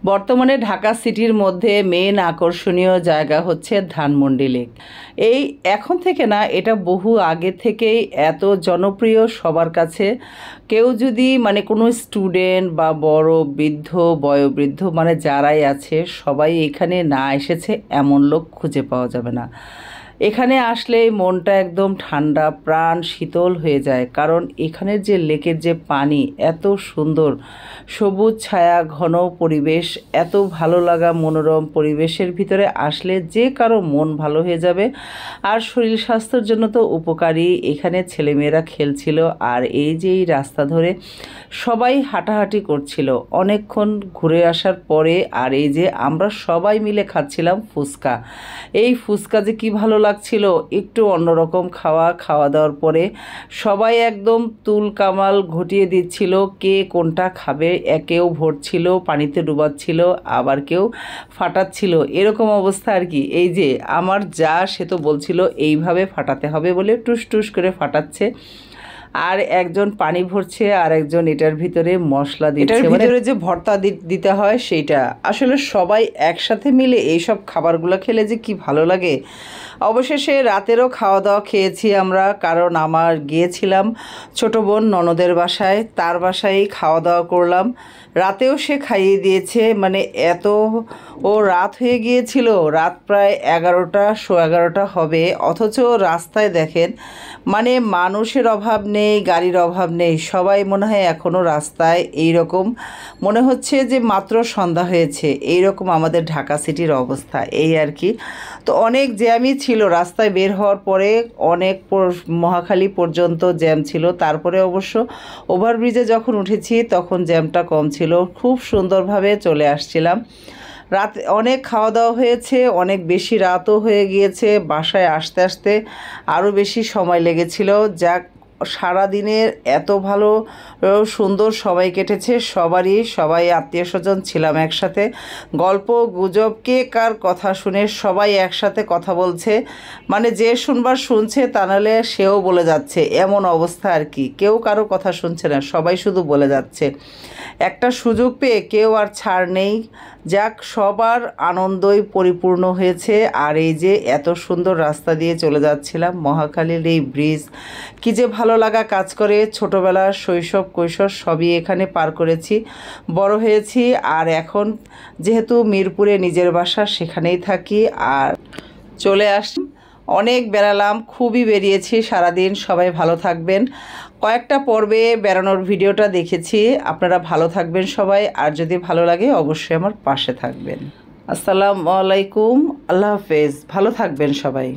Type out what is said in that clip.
বর্তমানে ঢাকা সিটির মধ্যে মেন আকর্ষণীয় জায়গা হচ্ছে ধানমন্ডি লেক। এই এখন থেকে না, এটা বহু আগে থেকেই এত জনপ্রিয় সবার কাছে। কেউ যদি কোনো স্টুডেন্ট বা বড় বৃদ্ধ বয়োবৃদ্ধ যারাই আছে সবাই এখানে না এসেছে এমন লোক খুঁজে পাওয়া যাবে না। এখানে আসলেই মনটা একদম ঠান্ডা, প্রাণ শীতল হয়ে যায়। কারণ এখানের যে লেকের যে পানি এত সুন্দর, সবুজ ছায়া ঘন পরিবেশ, এত ভালো লাগা মনোরম পরিবেশের ভিতরে আসলে যে কারো মন ভালো হয়ে যাবে। আর শরীর স্বাস্থ্যের জন্য তো উপকারী। এখানে ছেলেমেয়েরা খেলছিল, আর এই যে এই রাস্তা ধরে সবাই হাঁটাহাঁটি করছিল অনেকক্ষণ ঘুরে আসার পরে। আর এই যে আমরা সবাই মিলে খাচ্ছিলাম ফুচকা। এই ফুচকা যে কি ভালো লাগছিল, একটু অন্যরকম খাওয়া দাওয়ার পরে সবাই একদম তুল কামাল ঘটিয়ে দিচ্ছিল কে কোনটা খাবে। কেউ ভরছিল, পানিতে ডুবাচ্ছিল, আবার কেউ ফাটাচ্ছিল, এরকম অবস্থা আর কি। এই যে আমার যা, সে তো বলছিল এইভাবে ফাটাতে হবে বলে টুস টুস করে ফাটাচ্ছে। আর একজন পানি ভরছে, আর একজন এটার ভিতরে মশলা দিচ্ছে, এটার ভিতরে যে ভর্তা দিতে হয় সেইটা। আসলে সবাই একসাথে মিলে এইসব খাবারগুলো খেলে যে কি ভালো লাগে। অবশেষে রাতেরও খাওয়া দাওয়া খেয়েছি আমরা, কারণ আমার গিয়েছিলাম ছোটো বোন ননদের বাসায়, তার বাসায় খাওয়া দাওয়া করলাম। রাতেও সে খাইয়ে দিয়েছে। এত রাত হয়ে গিয়েছিল, রাত প্রায় 11টা, 11:15 হবে। অথচ রাস্তায় দেখেন মানুষের অভাব নেই, গাড়ির অভাব নেই। সবাই মনে হয় এখনও রাস্তায়। এইরকম মনে হচ্ছে যে মাত্র সন্ধ্যা হয়েছে, এইরকম আমাদের ঢাকা সিটির অবস্থা। এই আর কি। তো অনেক জ্যামই ছিল রাস্তায় বের হওয়ার পরে, অনেক মহাখালী পর্যন্ত জ্যাম ছিল। তারপরে অবশ্য ওভারব্রিজে যখন উঠেছি তখন জ্যামটা কম ছিল, খুব সুন্দরভাবে চলে আসছিলাম। রাত অনেক খাওয়া দাওয়া হয়েছে, অনেক বেশি রাতও হয়ে গিয়েছে। বাসায় আসতে আসতে আরও বেশি সময় লেগেছিল। যাক, সারাদিনের এত ভালো সুন্দর সময় কেটেছে সবাই আত্মীয় স্বজন ছিলাম একসাথে। গল্প গুজব, কে কার কথা শুনে সবাই একসাথে কথা বলছে। যে শুনবার শুনছে, তা নাহলে সেও বলে যাচ্ছে, এমন অবস্থা আর কি। কেউ কারো কথা শুনছে না, সবাই শুধু বলে যাচ্ছে। একটা সুযোগ পেয়ে কেউ আর ছাড় নেই। যাক, সবার আনন্দই পরিপূর্ণ হয়েছে। আর এই যে এত সুন্দর রাস্তা দিয়ে চলে যাচ্ছিলাম, মহাখালীর এই ব্রিজ, কী যে ভালো লাগা কাজ করে। ছোটোবেলার শৈশব কৈশোর সবই এখানে পার করেছি, বড় হয়েছি। আর এখন যেহেতু মিরপুরে নিজের বাসা, সেখানেই থাকি। আর চলে আসি, অনেক বেড়ালাম, খুবই বেরিয়েছি সারাদিন। সবাই ভালো থাকবেন। কয়েকটা পর্বে বেড়ানোর ভিডিওটা দেখেছি। আপনারা ভালো থাকবেন সবাই। আর যদি ভালো লাগে অবশ্যই আমার পাশে থাকবেন। আসসালামু আলাইকুম, আল্লাহ হাফেজ, ভালো থাকবেন সবাই।